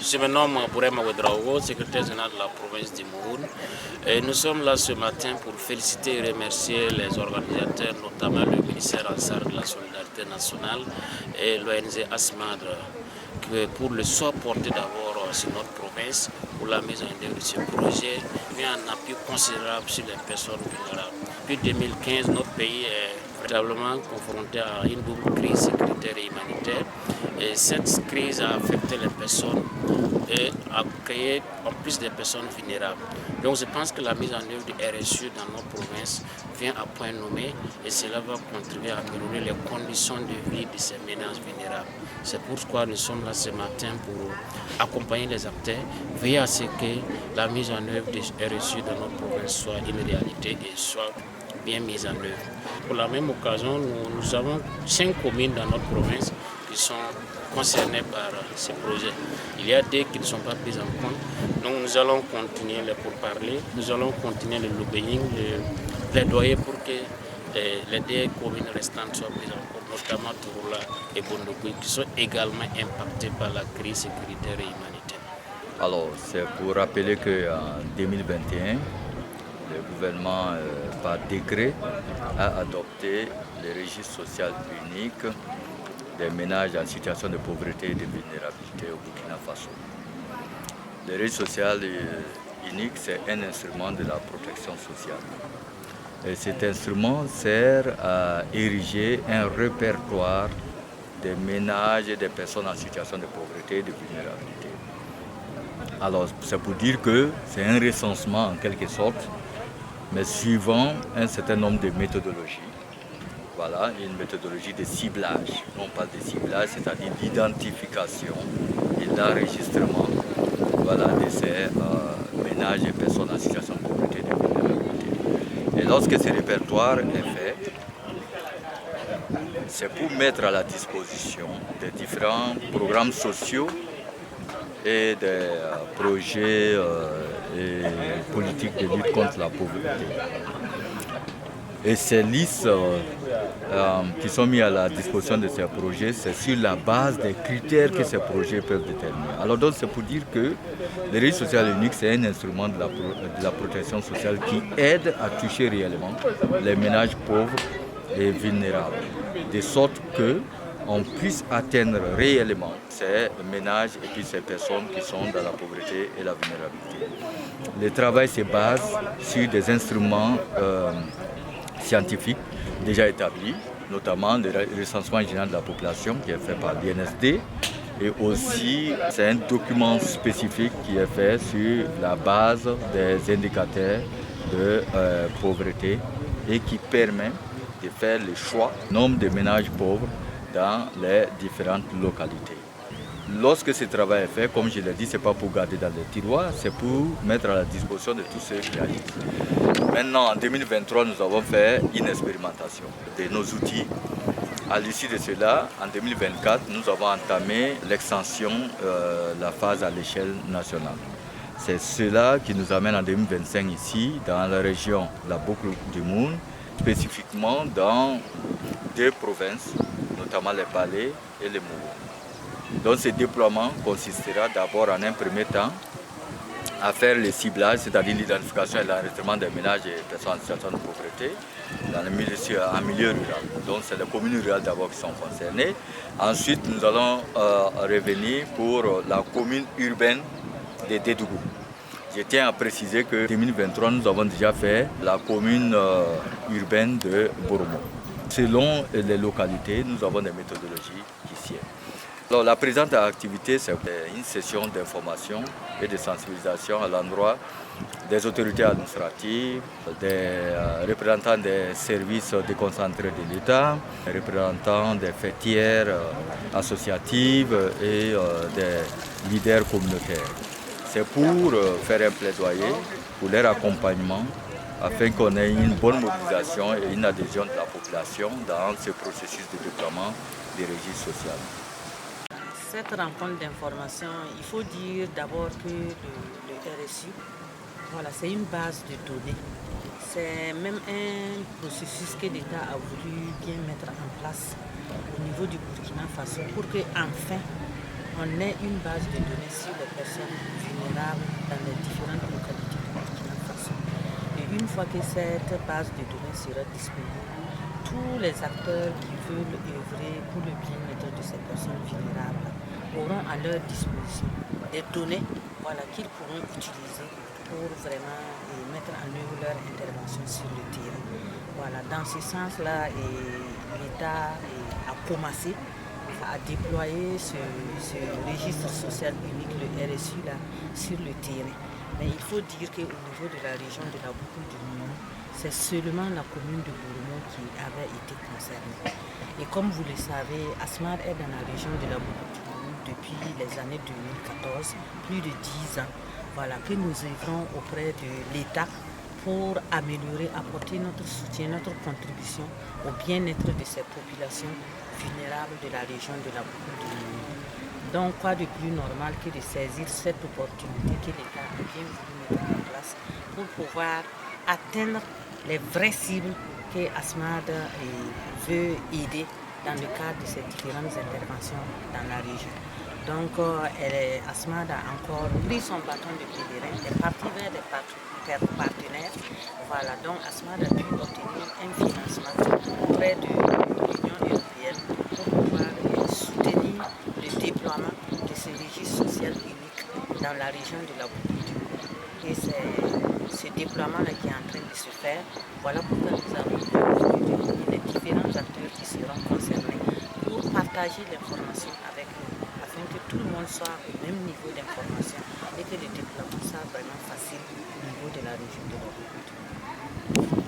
Je me nomme Bourema Ouedraogo, secrétaire général de la province du Mouhoun. Et nous sommes là ce matin pour féliciter et remercier les organisateurs, notamment le ministère Ansar de la Solidarité nationale et l'ONG ASMADRE, pour le soin porté d'abord sur notre province pour la mise en œuvre de ce projet, mais un appui considérable sur les personnes vulnérables. Depuis 2015, notre pays est véritablement confronté à une double crise sécuritaire et humanitaire. Et cette crise a affecté les personnes et a créé en plus des personnes vulnérables. Donc je pense que la mise en œuvre du RSU dans notre province vient à point nommé et cela va contribuer à améliorer les conditions de vie de ces ménages vulnérables. C'est pourquoi nous sommes là ce matin pour accompagner les acteurs, veiller à ce que la mise en œuvre du RSU dans notre province soit une réalité et soit bien mise en œuvre. Pour la même occasion, nous avons 5 communes dans notre province qui sont concernés par ce projet. Il y a des qui ne sont pas prises en compte. Donc nous allons continuer les pourparlers, nous allons continuer le lobbying, le plaidoyer pour que les 2 communes restantes soient prises en compte, notamment Touroula et Bondokoui, qui sont également impactées par la crise sécuritaire et humanitaire. Alors, c'est pour rappeler qu'en 2021, le gouvernement, par décret, a adopté le registre social unique des ménages en situation de pauvreté et de vulnérabilité au Burkina Faso. Le registre social unique, c'est un instrument de la protection sociale. Et cet instrument sert à ériger un répertoire des ménages et des personnes en situation de pauvreté et de vulnérabilité. Alors, c'est pour dire que c'est un recensement en quelque sorte, mais suivant un certain nombre de méthodologies. Voilà, une méthodologie de ciblage. On parle de ciblage, c'est-à-dire l'identification et l'enregistrement de ces ménages et personnes en situation de pauvreté et de vulnérabilité. Et lorsque ce répertoire est fait, c'est pour mettre à la disposition des différents programmes sociaux et des projets et politiques de lutte contre la pauvreté. Et ces listes qui sont mis à la disposition de ces projets, c'est sur la base des critères que ces projets peuvent déterminer. Alors donc c'est pour dire que le registre social unique, c'est un instrument de la protection sociale qui aide à toucher réellement les ménages pauvres et vulnérables, de sorte qu'on puisse atteindre réellement ces ménages et puis ces personnes qui sont dans la pauvreté et la vulnérabilité. Le travail se base sur des instruments scientifiques déjà établis, notamment le recensement général de la population qui est fait par l'INSD, et aussi c'est un document spécifique qui est fait sur la base des indicateurs de pauvreté et qui permet de faire le choix du nombre de ménages pauvres dans les différentes localités. Lorsque ce travail est fait, comme je l'ai dit, ce n'est pas pour garder dans les tiroirs, c'est pour mettre à la disposition de tous ceux qui agissent. Maintenant, en 2023, nous avons fait une expérimentation de nos outils. À l'issue de cela, en 2024, nous avons entamé l'extension de la phase à l'échelle nationale. C'est cela qui nous amène en 2025 ici, dans la région de la boucle du Moun, spécifiquement dans 2 provinces, notamment les Balais et les Mourou. Donc ce déploiement consistera d'abord en un premier temps à faire le ciblage, c'est-à-dire l'identification et l'enregistrement des ménages et personnes en situation de pauvreté en milieu rural. Donc c'est les communes rurales d'abord qui sont concernées. Ensuite, nous allons revenir pour la commune urbaine de Dédougou. Je tiens à préciser que en 2023, nous avons déjà fait la commune urbaine de Boromo. Selon les localités, nous avons des méthodologies qui sied. Alors, la présente activité, c'est une session d'information et de sensibilisation à l'endroit des autorités administratives, des représentants des services déconcentrés de l'État, des représentants des fêtières associatives et des leaders communautaires. C'est pour faire un plaidoyer pour leur accompagnement afin qu'on ait une bonne mobilisation et une adhésion de la population dans ce processus de déploiement des registres sociaux. Cette rencontre d'information, il faut dire d'abord que le RSU, c'est une base de données. C'est même un processus que l'État a voulu bien mettre en place au niveau du Burkina Faso pour qu'enfin on ait une base de données sur les fois que cette base de données sera disponible, tous les acteurs qui veulent œuvrer pour le bien-être de ces personnes vulnérables auront à leur disposition des données qu'ils pourront utiliser pour vraiment mettre en œuvre leur intervention sur le terrain. Dans ce sens-là, l'État a commencé à déployer ce registre social unique, le RSU, sur le terrain. Mais il faut dire qu'au niveau de la région de la Boucle du Mont, c'est seulement la commune de Bourmont qui avait été concernée. Et comme vous le savez, ASMAD est dans la région de la Boucle du Mont depuis les années 2014, plus de 10 ans. Que nous œuvrons auprès de l'État pour améliorer, apporter notre soutien, notre contribution au bien-être de ces populations vulnérables de la région de la Boucle du Mont. Donc, quoi de plus normal que de saisir cette opportunité que l'État a bien voulu mettre en place pour pouvoir atteindre les vraies cibles que ASMAD veut aider dans le cadre de ces différentes interventions dans la région. Donc, ASMAD a encore pris son bâton de pèlerin, est parti vers des partenaires. Donc ASMAD a pu obtenir un financement auprès de l'Union européenne pour pouvoir soutenir le déploiement de ce registre social unique dans la région de la Boucle du Mont. Et c'est ce déploiement-là qui est en train de se faire. Voilà pourquoi nous avons réuni les différents acteurs qui seront concernés pour partager l'information avec nous, afin que tout le monde soit au même niveau d'information et que le déploiement soit vraiment facile au niveau de la région de la Boucle du Mont.